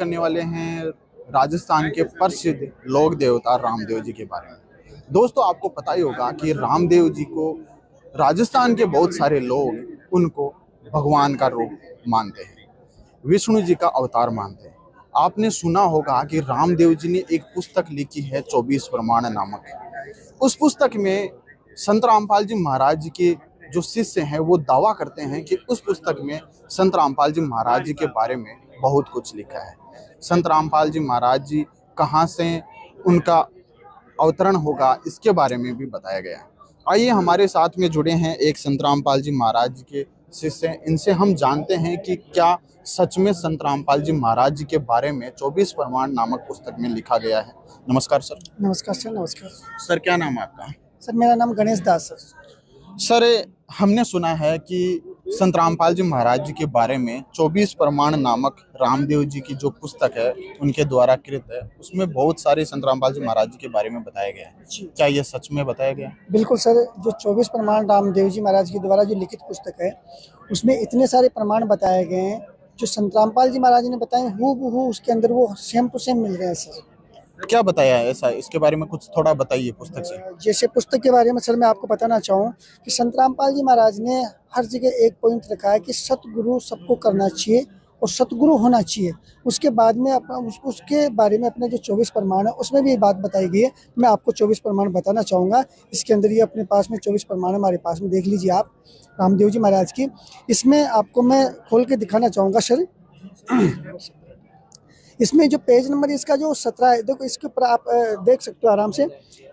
करने वाले हैं राजस्थान के प्रसिद्ध लोक देवता रामदेव जी के बारे में। दोस्तों, आपको पता ही होगा कि रामदेव जी को राजस्थान के बहुत सारे लोग उनको भगवान का रूप मानते हैं, विष्णु जी का अवतार मानते हैं। आपने सुना होगा कि रामदेव जी ने एक पुस्तक लिखी है 24 प्रमाण नामक। उस पुस्तक में संत रामपाल जी महाराज जी के जो शिष्य हैं वो दावा करते हैं कि उस पुस्तक में संत रामपाल जी महाराज जी के बारे में बहुत कुछ लिखा है। संत रामपाल जी महाराज जी कहाँ से उनका अवतरण होगा इसके बारे में भी बताया गया है। आइए हमारे साथ में जुड़े हैं एक संत रामपाल जी महाराज जी के शिष्य, इनसे हम जानते हैं कि क्या सच में संत रामपाल जी महाराज जी के बारे में 24 प्रमाण नामक पुस्तक में लिखा गया है। नमस्कार सर। नमस्कार सर। नमस्कार सर, क्या नाम है आपका? सर, मेरा नाम गणेश दास सर। सर, हमने सुना है कि संत रामपाल जी महाराज जी के बारे में 24 प्रमाण नामक रामदेव जी की जो पुस्तक है उनके द्वारा कृत है, उसमें बहुत सारे संत रामपाल जी महाराज जी के बारे में बताया गया है। क्या ये सच में बताया गया? बिल्कुल सर, जो 24 प्रमाण रामदेव जी महाराज के द्वारा जो लिखित पुस्तक है उसमें इतने सारे प्रमाण बताए गए हैं जो संत रामपाल जी महाराज ने बताए हूबहू उसके अंदर वो सेम टू सेम मिल रहे हैं सर। क्या बताया है ऐसा? इसके बारे में कुछ थोड़ा बताइए पुस्तक से। जैसे पुस्तक के बारे में सर मैं आपको बताना चाहूँ कि संत रामपाल जी महाराज ने हर जगह एक पॉइंट रखा है कि सतगुरु सबको करना चाहिए और सतगुरु होना चाहिए। उसके बाद में उसके बारे में अपने जो 24 प्रमाण है उसमें भी ये बात बताई गई है। मैं आपको 24 प्रमाण बताना चाहूँगा। इसके अंदर ये अपने पास में 24 प्रमाण हमारे पास में देख लीजिए आप, रामदेव जी महाराज की। इसमें आपको मैं खोल के दिखाना चाहूँगा सर। इसमें जो पेज नंबर इसका जो 17 है, देखो इसके ऊपर आप देख सकते हो आराम से।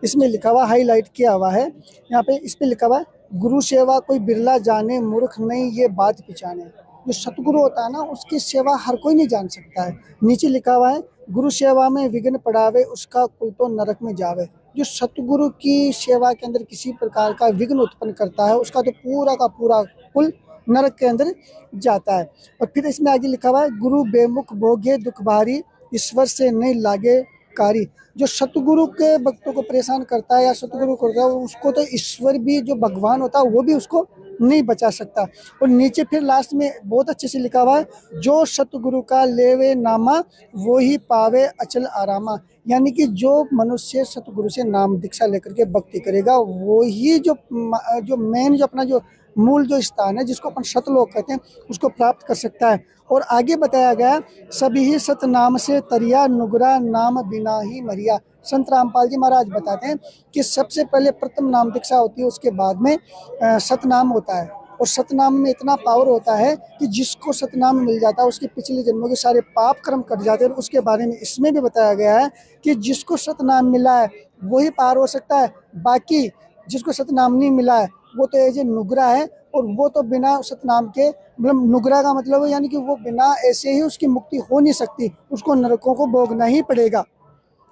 इसमें लिखा हुआ, हाईलाइट किया हुआ है यहाँ पे, इस पे लिखा हुआ है गुरु सेवा कोई बिरला जाने, मूर्ख नहीं ये बात पहचाने। जो सतगुरु होता है ना उसकी सेवा हर कोई नहीं जान सकता है। नीचे लिखा हुआ है गुरु सेवा में विघ्न पड़ावे, उसका कुल तो नरक में जावे। जो सतगुरु की सेवा के अंदर किसी प्रकार का विघ्न उत्पन्न करता है उसका तो पूरा का पूरा कुल नरक के अंदर जाता है। और फिर इसमें आगे लिखा हुआ है गुरु बेमुख भोगे दुख भारी, ईश्वर से नहीं लागे कारी। जो सतगुरु के भक्तों को परेशान करता है या सतगुरु करता है उसको तो ईश्वर भी, जो भगवान होता है वो भी उसको नहीं बचा सकता। और नीचे फिर लास्ट में बहुत अच्छे से लिखा हुआ है जो सतगुरु का लेवे नामा वो ही पावे अचल आरामा। यानी कि जो मनुष्य सतगुरु से नाम दीक्षा लेकर के भक्ति करेगा वो ही जो मेन जो अपना जो मूल जो स्थान है जिसको अपन सतलोक कहते हैं उसको प्राप्त कर सकता है। और आगे बताया गया सभी ही सतनाम से तरिया, नुगरा नाम बिना ही मरिया। संत रामपाल जी महाराज बताते हैं कि सबसे पहले प्रथम नाम दीक्षा होती है, उसके बाद में सतनाम होता है। और सतनाम में इतना पावर होता है कि जिसको सतनाम मिल जाता है उसके पिछले जन्मों के सारे पाप कर्म कट जाते हैं। और उसके बारे में इसमें भी बताया गया है कि जिसको सतनाम मिला है वही पार हो सकता है, बाकी जिसको सतनाम नहीं मिला है वो तो एज ए नुगरा है। और वो तो बिना सतनाम के, मतलब नुगरा का मतलब है यानी कि वो बिना ऐसे ही उसकी मुक्ति हो नहीं सकती, उसको नरकों को भोगना ही पड़ेगा।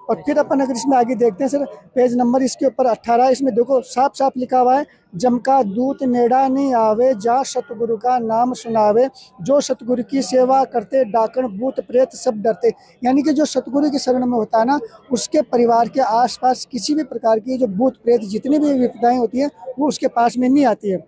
और फिर अपन अगर इसमें आगे देखते हैं सर, पेज नंबर इसके ऊपर 18, इसमें देखो साफ साफ लिखा हुआ है जम का दूत नेड़ा नहीं आवे, जा सतगुरु का नाम सुनावे, जो सतगुरु की सेवा करते डाकण भूत प्रेत सब डरते। यानी कि जो सतगुरु की शरण में होता है ना उसके परिवार के आसपास किसी भी प्रकार की जो भूत प्रेत जितनी भी विपदाएं होती हैं वो उसके पास में नहीं आती है।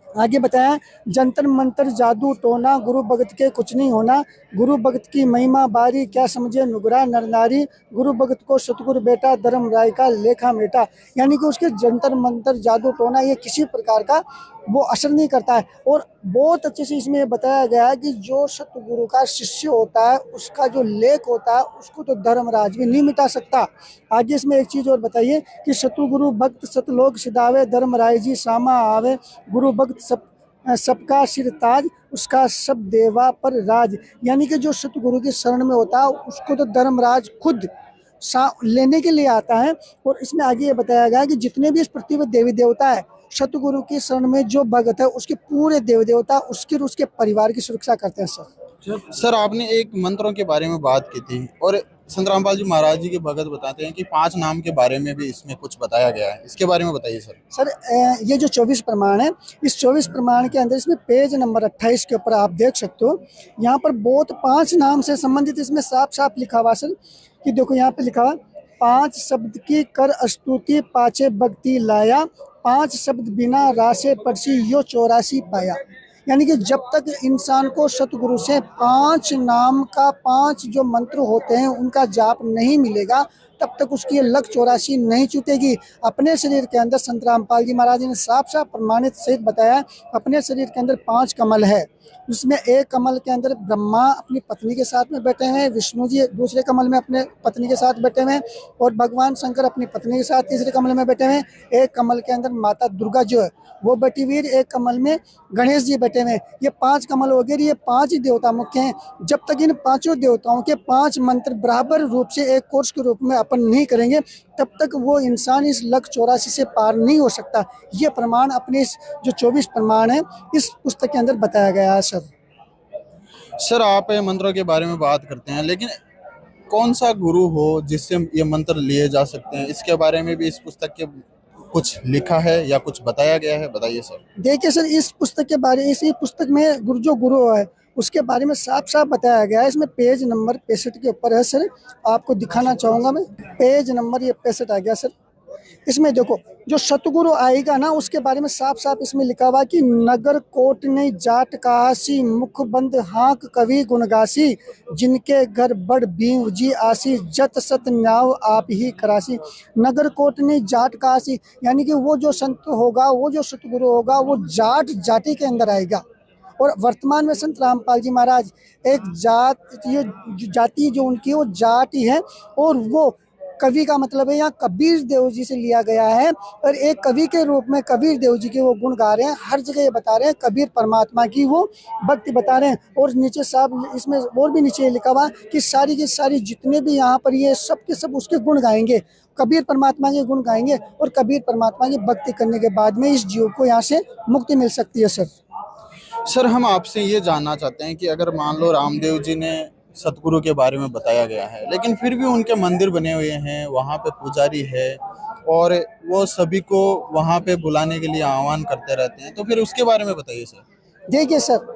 आगे बताया जंतर मंत्र जादू टोना, गुरु भगत के कुछ नहीं होना, गुरु भगत की महिमा बारी, क्या समझे नुगरा नर नारी, गुरु भगत को सतगुरु बेटा, धर्म राय का लेखा मेटा। यानी कि उसके जंतर मंत्र जादू टोना ये किसी प्रकार का वो असर नहीं करता है। और बहुत अच्छे से इसमें बताया गया है कि जो सतगुरु का शिष्य होता है उसका जो लेख होता है उसको तो धर्मराज भी नहीं मिटा सकता। आगे इसमें एक चीज़ और बताइए कि सतगुरु भक्त सतलोक सिधावे, धर्मराय जी सामा आवे, गुरु भक्त सबका सिर ताज, उसका सब देवा पर राज। यानी कि जो सतगुरु की शरण में होता है उसको तो धर्मराज खुद लेने के लिए आता है। और इसमें आगे ये बताया गया है कि जितने भी इस पृथ्वी पर देवी देवता है सतगुरु की शरण में जो भगत है उसके पूरे देवी देवता उसके परिवार की सुरक्षा करते हैं सर, आपने एक मंत्रों के बारे में बात की थी और संत रामपाल जी महाराज जी के भगत बताते हैं कि 5 नाम के बारे में भी इसमें कुछ बताया गया है। इसके बारे में बताइए सर। सर, ये जो 24 प्रमाण है इस 24 प्रमाण के अंदर इसमें पेज नंबर 28 के ऊपर आप देख सकते हो, यहाँ पर बहुत 5 नाम से संबंधित इसमें साफ साफ लिखा हुआ सर कि देखो यहाँ पे लिखा हुआ 5 शब्द की कर स्तुति पाचे भक्ति लाया, 5 शब्द बिना रासे परसी यो 84 पाया। यानी कि जब तक इंसान को सतगुरु से 5 नाम का 5 जो मंत्र होते हैं उनका जाप नहीं मिलेगा, तब तक उसकी ये लक 84 नहीं छूटेगी। अपने शरीर के अंदर संत रामपाल जी महाराज ने साफ साफ प्रमाणित सहित बताया, अपने शरीर के अंदर 5 कमल है। उसमें एक कमल के अंदर ब्रह्मा अपनी पत्नी के साथ में बैठे हैं, विष्णु जी दूसरे कमल में अपने पत्नी के साथ बैठे हुए हैं, और भगवान शंकर अपनी पत्नी के साथ तीसरे कमल में बैठे हुए हैं। एक कमल के अंदर माता दुर्गा जो है वो बैठी हुई है, एक कमल में गणेश जी बैठे हुए हैं। ये 5 कमल हो गए, ये 5 ही देवता मुख्य हैं। जब तक इन 5 देवताओं के 5 मंत्र बराबर रूप से एक कोर्स के रूप में अपन नहीं करेंगे, तब तक वो इंसान इस लक 84 से पार नहीं हो सकता। ये प्रमाण अपने इस जो 24 प्रमाण है इस पुस्तक के अंदर बताया गया है सर। सर आप मंत्रों के बारे में बात करते हैं, लेकिन कौन सा गुरु हो जिससे ये मंत्र लिए जा सकते हैं, इसके बारे में भी इस पुस्तक के कुछ लिखा है या कुछ बताया गया है? बताइए सर। देखिए सर, इस पुस्तक के बारे इसी पुस्तक में गुरु है उसके बारे में साफ साफ बताया गया है। इसमें पेज नंबर 65 के ऊपर है सर, आपको दिखाना चाहूँगा मैं। पेज नंबर ये 65 आ गया सर। इसमें देखो जो सतगुरु आएगा ना उसके बारे में साफ साफ इसमें लिखा हुआ कि नगर कोट ने जाट काशी, मुख बंद हाँक कवि गुणगासी, जिनके घर बड़ भीम जी आसी, जत सत न्याव आप ही करासी। नगर कोट ने जाट काशी, यानी कि वो जो संत होगा, वो जो सतगुरु होगा, वो जाट जाति के अंदर आएगा। और वर्तमान में संत रामपाल जी महाराज एक जाति जो उनकी वो जाट ही है, और वो कवि का मतलब है यहाँ कबीर देव जी से लिया गया है, और एक कवि के रूप में कबीर देव जी के वो गुण गा रहे हैं। हर जगह ये बता रहे हैं कबीर परमात्मा की वो भक्ति बता रहे हैं। और नीचे साहब इसमें और भी नीचे लिखा हुआ कि सारी की सारी जितने भी यहाँ पर ये सब के सब उसके गुण गाएंगे, कबीर परमात्मा के गुण गाएंगे, और कबीर परमात्मा की भक्ति करने के बाद में इस जीव को यहाँ से मुक्ति मिल सकती है सर। सर हम आपसे ये जानना चाहते हैं कि अगर मान लो रामदेव जी ने सतगुरु के बारे में बताया गया है, लेकिन फिर भी उनके मंदिर बने हुए हैं, वहाँ पे पुजारी है और वो सभी को वहाँ पे बुलाने के लिए आह्वान करते रहते हैं, तो फिर उसके बारे में बताइए सर। देखिए सर,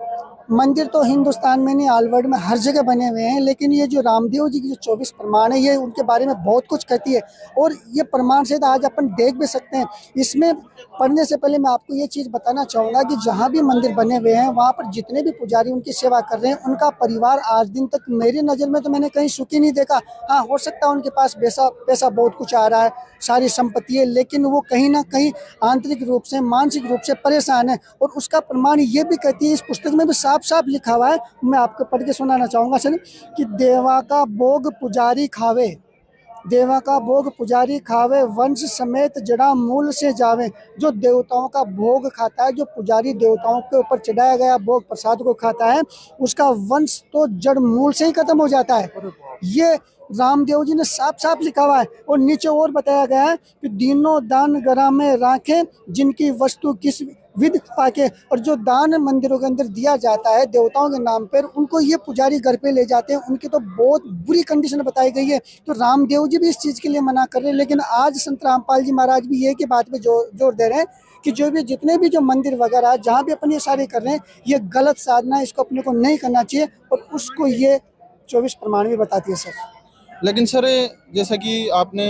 मंदिर तो हिंदुस्तान में नहीं ऑल वर्ल्ड में हर जगह बने हुए हैं, लेकिन ये जो रामदेव जी की जो 24 प्रमाण है ये उनके बारे में बहुत कुछ कहती है। और ये प्रमाण से आज अपन देख भी सकते हैं। इसमें पढ़ने से पहले मैं आपको ये चीज़ बताना चाहूँगा कि जहाँ भी मंदिर बने हुए हैं वहाँ पर जितने भी पुजारी उनकी सेवा कर रहे हैं, उनका परिवार आज दिन तक मेरी नज़र में तो मैंने कहीं सुखी नहीं देखा। हाँ, हो सकता है उनके पास पैसा बहुत कुछ आ रहा है, सारी संपत्ति है, लेकिन वो कहीं ना कहीं आंतरिक रूप से मानसिक रूप से परेशान है। और उसका प्रमाण ये भी कहती है, इस पुस्तक में भी साफ साफ लिखा हुआ है, मैं आपको पढ़ के सुनाना चाहूँगा सर, कि देवा का भोग पुजारी खावे, देवा का भोग पुजारी खावे, वंश समेत जड़ा मूल से जावे। जो देवताओं का भोग खाता है, जो पुजारी देवताओं के ऊपर चढ़ाया गया भोग प्रसाद को खाता है, उसका वंश तो जड़ मूल से ही खत्म हो जाता है। ये रामदेव जी ने साफ साफ लिखा हुआ है। और नीचे और बताया गया है कि दीनों दान गरा में राखे, जिनकी वस्तु किस विध पाके। और जो दान मंदिरों के अंदर दिया जाता है देवताओं के नाम पर, उनको ये पुजारी घर पे ले जाते हैं, उनकी तो बहुत बुरी कंडीशन बताई गई है। तो रामदेव जी भी इस चीज़ के लिए मना कर रहे हैं, लेकिन आज संत रामपाल जी महाराज भी ये की बात पे जोर दे रहे हैं कि जो भी जितने भी जो मंदिर वगैरह जहाँ भी अपन ये सारे कर रहे हैं, ये गलत साधना है, इसको अपने को नहीं करना चाहिए। और उसको ये 24 प्रमाण भी बताती है सर। लेकिन सर जैसा कि आपने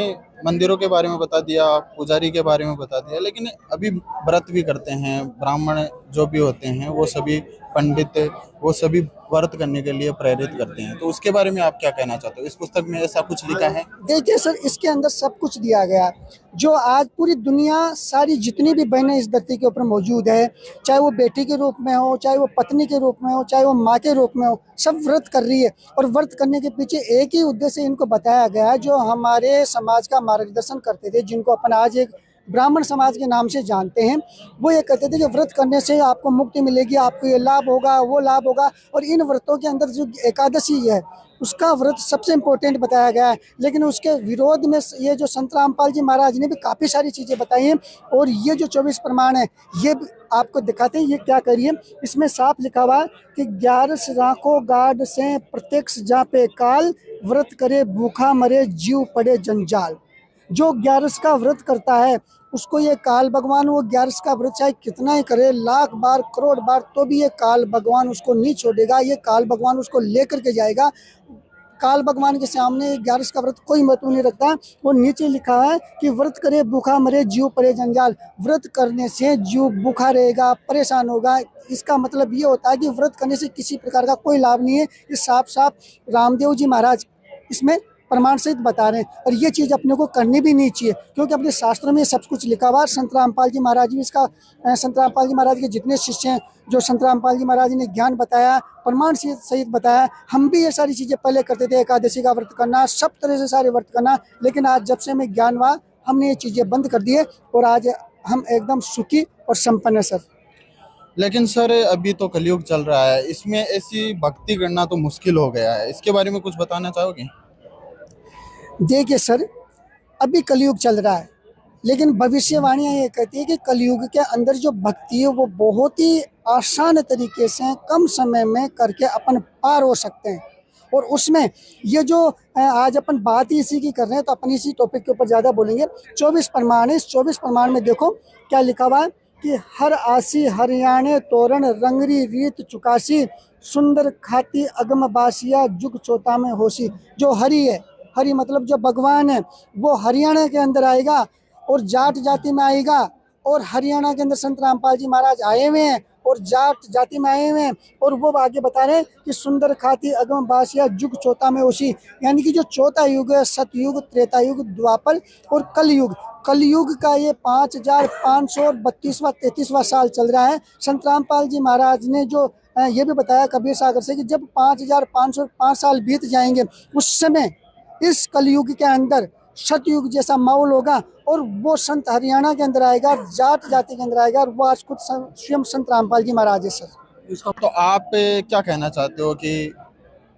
मंदिरों के बारे में बता दिया, पुजारी के बारे में बता दिया, लेकिन अभी व्रत भी करते हैं, ब्राह्मण जो भी होते हैं वो सभी पंडित, वो सभी व्रत करने के लिए प्रेरित करते हैं, तो उसके बारे में आप क्या कहना चाहते हो? इस पुस्तक में ऐसा कुछ लिखा है? देखिए सर, इसके अंदर सब कुछ दिया गया है। जो आज पूरी दुनिया सारी जितनी भी बहनें इस धरती के ऊपर मौजूद है, चाहे वो बेटी के रूप में हो, चाहे वो पत्नी के रूप में हो, चाहे वो माँ के रूप में हो, सब व्रत कर रही है। और व्रत करने के पीछे एक ही उद्देश्य इनको बताया गया है, जो हमारे समाज का मार्गदर्शन करते थे, जिनको अपन आज एक ब्राह्मण समाज के नाम से जानते हैं। वो ये कहते थे कि व्रत करने से आपको मुक्ति मिलेगी, आपको ये लाभ होगा, वो लाभ होगा। और इन व्रतों के अंदर जो एकादशी है उसका व्रत सबसे इम्पोर्टेंट बताया गया है। लेकिन उसके विरोध में ये जो संत रामपाल जी महाराज ने भी काफ़ी सारी चीज़ें बताई हैं। और ये जो 24 प्रमाण है ये आपको दिखाते हैं, ये क्या करिए। इसमें साफ लिखा हुआ कि 11 राखो गाड से प्रत्यक्ष जापे काल, व्रत करे भूखा मरे जीव पड़े जंजाल। जो 11 का व्रत करता है उसको ये काल भगवान, वो 11 का व्रत चाहे कितना ही करे, लाख बार करोड़ बार, तो भी ये काल भगवान उसको नहीं छोड़ेगा। ये काल भगवान उसको लेकर के जाएगा। काल भगवान के सामने 11 का व्रत कोई महत्व नहीं रखता। वो नीचे लिखा है कि व्रत करे भूखा मरे जीव परे जंजाल। व्रत करने से जीव भूखा रहेगा, परेशान होगा। इसका मतलब ये होता है कि व्रत करने से किसी प्रकार का कोई लाभ नहीं है। ये साफ साफ रामदेव जी महाराज इसमें प्रमाण सहित बता रहे हैं। और ये चीज़ अपने को करनी भी नहीं चाहिए, क्योंकि अपने शास्त्रों में सब कुछ लिखा हुआ है। संत रामपाल जी महाराज भी इसका संत रामपाल जी महाराज के जितने शिष्य हैं, जो संत रामपाल जी महाराज ने ज्ञान बताया, प्रमाण सहित बताया। हम भी ये सारी चीज़ें पहले करते थे, एकादशी का व्रत करना, सब तरह से सारे व्रत करना। लेकिन आज जब से हमें ज्ञान हुआ, हमने ये चीज़ें बंद कर दी है और आज हम एकदम सुखी और संपन्न है सर। लेकिन सर अभी तो कलयुग चल रहा है, इसमें ऐसी भक्ति करना तो मुश्किल हो गया है। इसके बारे में कुछ बताना चाहोगे? देखिए सर, अभी कलयुग चल रहा है, लेकिन भविष्यवाणियाँ ये कहती है कि कलयुग के अंदर जो भक्ति है वो बहुत ही आसान तरीके से कम समय में करके अपन पार हो सकते हैं। और उसमें ये जो आज अपन बात ही इसी की कर रहे हैं, तो अपन इसी टॉपिक के ऊपर ज़्यादा बोलेंगे। 24 प्रमाण है। इस 24 प्रमाण में देखो क्या लिखा हुआ है कि हर आसी हरियाणे तोरण रंगरी रीत चुकासी सुंदर खाती अगम बासिया जुग चौथा में होशी। जो हरि है, हरि मतलब जो भगवान है, वो हरियाणा के अंदर आएगा और जाट जाति में आएगा। और हरियाणा के अंदर संत रामपाल जी महाराज आए हुए हैं और जाट जाति में आए हुए हैं। और वो आगे बता रहे हैं कि सुंदर खाती अगम बासिया जुग चौथा में होशी, यानी कि जो चौथा युग है, सतयुग, त्रेता युग, द्वापर और कलयुग। कलयुग का ये 5532वां 33वां साल चल रहा है। संत रामपाल जी महाराज ने जो ये भी बताया कबीर सागर से कि जब 5505 साल बीत जाएंगे, उस समय इस कलयुग के अंदर सतयुग जैसा माहौल होगा और वो संत हरियाणा के अंदर आएगा, जाट जाति के अंदर आएगा। और वो आज खुद स्वयं संत रामपाल जी महाराज है सर। इसका तो आप क्या कहना चाहते हो कि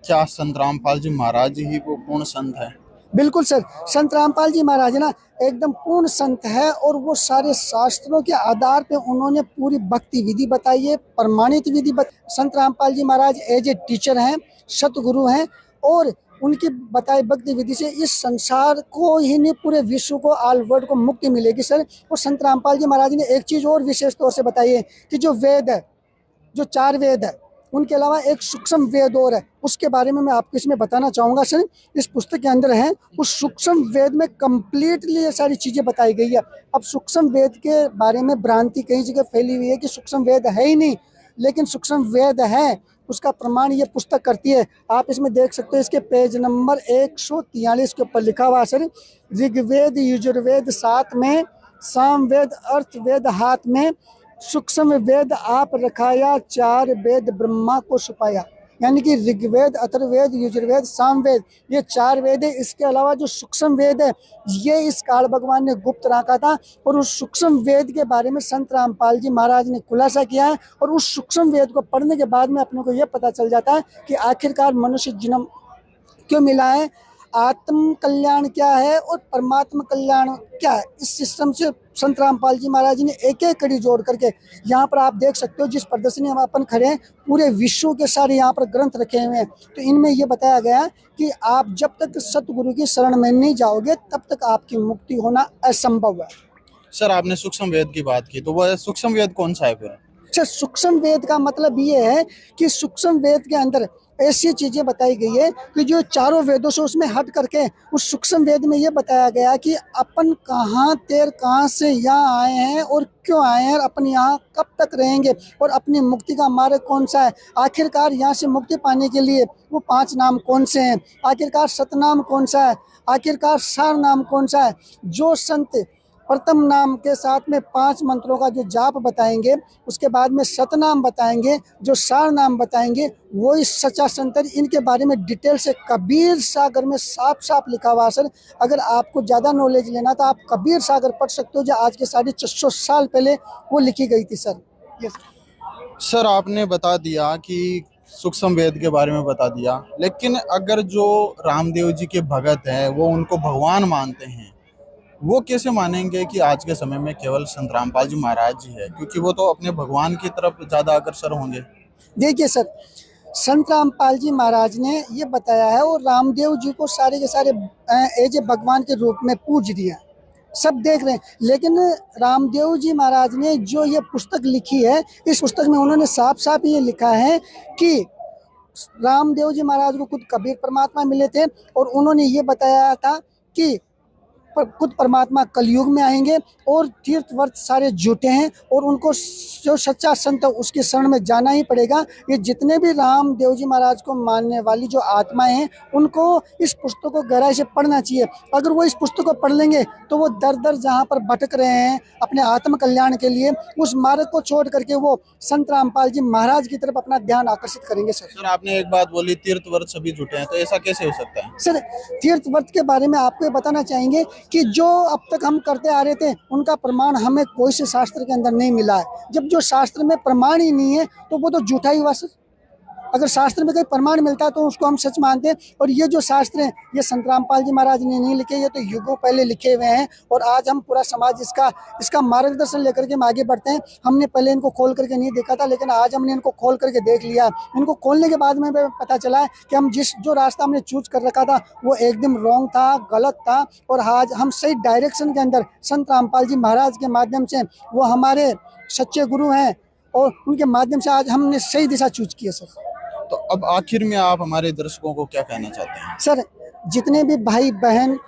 क्या संत रामपाल जी महाराज ही वो पूर्ण संत है? बिल्कुल सर, संत रामपाल जी महाराज ना एकदम पूर्ण संत है। और वो सारे शास्त्रों के आधार पे उन्होंने पूरी भक्ति विधि बताई है, प्रमाणित विधि संत रामपाल जी महाराज एज ए टीचर हैं, सतगुरु हैं। और उनकी बताई भक्ति विधि से इस संसार को ही नहीं, पूरे विश्व को, ऑल वर्ल्ड को मुक्ति मिलेगी सर। और संत रामपाल जी महाराज ने एक चीज़ और विशेष तौर से बताई है कि जो वेद है, जो 4 वेद है, उनके अलावा एक सूक्ष्म वेद और है। उसके बारे में मैं आपको इसमें बताना चाहूँगा सर। इस पुस्तक के अंदर है, उस सूक्ष्म वेद में कंप्लीटली ये सारी चीज़ें बताई गई है। अब सूक्ष्म वेद के बारे में भ्रांति कई जगह फैली हुई है कि सूक्ष्म वेद है ही नहीं, लेकिन सूक्ष्म वेद है। उसका प्रमाण ये पुस्तक करती है। आप इसमें देख सकते हो, इसके पेज नंबर 143 के ऊपर लिखा हुआ सर, ऋग्वेद यजुर्वेद 7 में, सामवेद अर्थवेद हाथ में, सूक्ष्म वेद आप रखाया, 4 वेद ब्रह्मा को छुपाया। यानी कि ऋग्वेद, अथर्ववेद, यजुर्वेद, सामवेद, ये 4 वेद है। इसके अलावा जो सूक्ष्म वेद है, ये इस काल भगवान ने गुप्त रखा था। और उस सूक्ष्म वेद के बारे में संत रामपाल जी महाराज ने खुलासा किया है। और उस सूक्ष्म वेद को पढ़ने के बाद में अपने को ये पता चल जाता है कि आखिरकार मनुष्य जन्म क्यों मिला है, आत्म कल्याण क्या है और परमात्मा कल्याण क्या है। इस सिस्टम से संत रामपाल जी महाराज ने एक एक कड़ी जोड़ करके, यहाँ पर आप देख सकते हो जिस प्रदर्शनी में अपन खड़े हैं, पूरे विश्व के सारे यहाँ पर ग्रंथ रखे हुए हैं। तो इनमें ये बताया गया कि आप जब तक सतगुरु की शरण में नहीं जाओगे, तब तक आपकी मुक्ति होना असंभव है। सर आपने सूक्ष्म वेद की बात की, तो वह सूक्ष्म वेद कौन सा है फिर? अच्छा, सूक्ष्म वेद का मतलब ये है कि सूक्ष्म वेद के अंदर ऐसी चीज़ें बताई गई है कि जो चारों वेदों से उसमें हट करके उस सूक्ष्म वेद में ये बताया गया कि अपन कहाँ से यहाँ आए हैं और क्यों आए हैं, अपन यहाँ कब तक रहेंगे और अपनी मुक्ति का मार्ग कौन सा है। आखिरकार यहाँ से मुक्ति पाने के लिए वो 5 नाम कौन से हैं, आखिरकार सतनाम कौन सा है, आखिरकार सार नाम कौन सा है। जो संत प्रथम नाम के साथ में 5 मंत्रों का जो जाप बताएंगे, उसके बाद में सतनाम बताएंगे, जो सार नाम बताएंगे, वो इस सच्चा संत है। इनके बारे में डिटेल से कबीर सागर में साफ साफ लिखा हुआ है सर। अगर आपको ज़्यादा नॉलेज लेना तो आप कबीर सागर पढ़ सकते हो, जो आज के 450 साल पहले वो लिखी गई थी सर। यस सर आपने बता दिया कि सूक्ष्म वेद के बारे में बता दिया, लेकिन अगर जो रामदेव जी के भगत हैं वो उनको भगवान मानते हैं, वो कैसे मानेंगे कि आज के समय में केवल संत रामपाल जी महाराज जी है, क्योंकि वो तो अपने भगवान की तरफ ज़्यादा अग्रसर होंगे। देखिए सर, संत रामपाल जी महाराज ने ये बताया है और रामदेव जी को सारे के सारे एज ए भगवान के रूप में पूज दिया, सब देख रहे हैं। लेकिन रामदेव जी महाराज ने जो ये पुस्तक लिखी है, इस पुस्तक में उन्होंने साफ साफ ये लिखा है कि रामदेव जी महाराज को खुद कबीर परमात्मा मिले थे और उन्होंने ये बताया था कि खुद परमात्मा कलयुग में आएंगे और तीर्थ व्रत सारे झूठे हैं और उनको जो सच्चा संत है उसके शरण में जाना ही पड़ेगा। ये जितने भी रामदेव जी महाराज को मानने वाली जो आत्माएं हैं उनको इस पुस्तक को गहराई से पढ़ना चाहिए। अगर वो इस पुस्तक को पढ़ लेंगे तो वो दर दर जहाँ पर भटक रहे हैं अपने आत्म कल्याण के लिए, उस मार्ग को छोड़ करके वो संत रामपाल जी महाराज की तरफ अपना ध्यान आकर्षित करेंगे। सर आपने एक बात बोली तीर्थ व्रत सभी झूठे हैं, तो ऐसा कैसे हो सकता है? सर तीर्थ व्रत के बारे में आपको ये बताना चाहेंगे कि जो अब तक हम करते आ रहे थे उनका प्रमाण हमें कोई से शास्त्र के अंदर नहीं मिला है। जब जो शास्त्र में प्रमाण ही नहीं है तो वो तो झूठा ही हुआ सर। अगर शास्त्र में कोई प्रमाण मिलता है तो उसको हम सच मानते हैं। और ये जो शास्त्र हैं ये संत रामपाल जी महाराज ने नहीं लिखे, ये तो युगों पहले लिखे हुए हैं और आज हम पूरा समाज इसका मार्गदर्शन लेकर के हम आगे बढ़ते हैं। हमने पहले इनको खोल करके नहीं देखा था, लेकिन आज हमने इनको खोल करके देख लिया। इनको खोलने के बाद में पता चला है कि हम जो रास्ता हमने चूज कर रखा था वो एकदम रॉन्ग था, गलत था और आज हम सही डायरेक्शन के अंदर संत रामपाल जी महाराज के माध्यम से, वो हमारे सच्चे गुरु हैं और उनके माध्यम से आज हमने सही दिशा चूज की है सर। तो अब आखिर में आप हमारे दर्शकों को क्या कहना चाहते हैं? सर जितने भी भाई बहन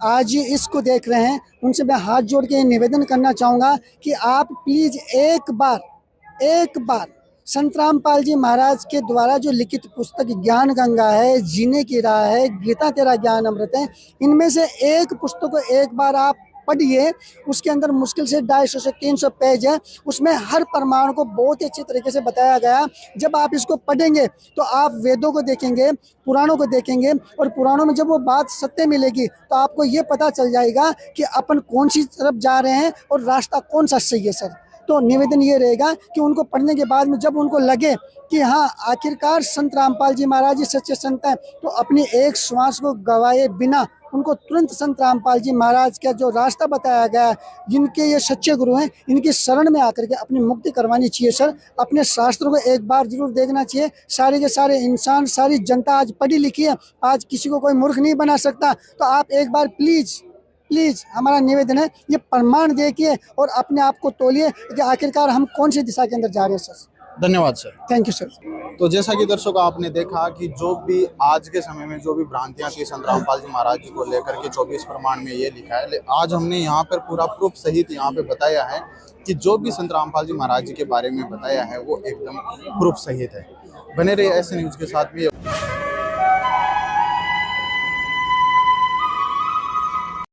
आज इसको देख रहे हैं उनसे मैं हाथ जोड़ के निवेदन करना चाहूँगा कि आप प्लीज़ एक बार संत रामपाल जी महाराज के द्वारा जो लिखित पुस्तक ज्ञान गंगा है, जीने की राह है, गीता तेरा ज्ञान अमृत है, इनमें से एक पुस्तक को एक बार आप पढ़िए। उसके अंदर मुश्किल से 250 से 300 पेज है, उसमें हर प्रमाण को बहुत ही अच्छे तरीके से बताया गया। जब आप इसको पढ़ेंगे तो आप वेदों को देखेंगे, पुराणों को देखेंगे और पुराणों में जब वो बात सत्य मिलेगी तो आपको ये पता चल जाएगा कि अपन कौन सी तरफ जा रहे हैं और रास्ता कौन सा सही है सर। तो निवेदन ये रहेगा कि उनको पढ़ने के बाद में जब उनको लगे कि हाँ आखिरकार संत रामपाल जी महाराज जी सच्चे संत हैं, तो अपनी एक श्वास को गवाए बिना उनको तुरंत संत रामपाल जी महाराज का जो रास्ता बताया गया है, जिनके ये सच्चे गुरु हैं, इनकी शरण में आकर के अपनी मुक्ति करवानी चाहिए सर। अपने शास्त्रों को एक बार जरूर देखना चाहिए। सारे के सारे इंसान, सारी जनता आज पढ़ी लिखी है, आज किसी को कोई मूर्ख नहीं बना सकता। तो आप एक बार प्लीज़ हमारा निवेदन है ये प्रमाण देखिए और अपने आप को तोलिए कि आखिरकार हम कौन सी दिशा के अंदर जा रहे हैं सर। धन्यवाद सर। Thank you sir. तो जैसा कि दर्शकों आपने देखा कि जो भी आज के समय में जो भी भ्रांतियां थी संत रामपाल जी महाराज जी को लेकर के 24 प्रमाण में ये लिखा है, आज हमने यहाँ पर पूरा प्रूफ सहित यहाँ पे बताया है कि जो भी संत रामपाल जी महाराज जी के बारे में बताया है वो एकदम प्रूफ सहित है। बने रहिए ऐसे न्यूज़ के साथ भी।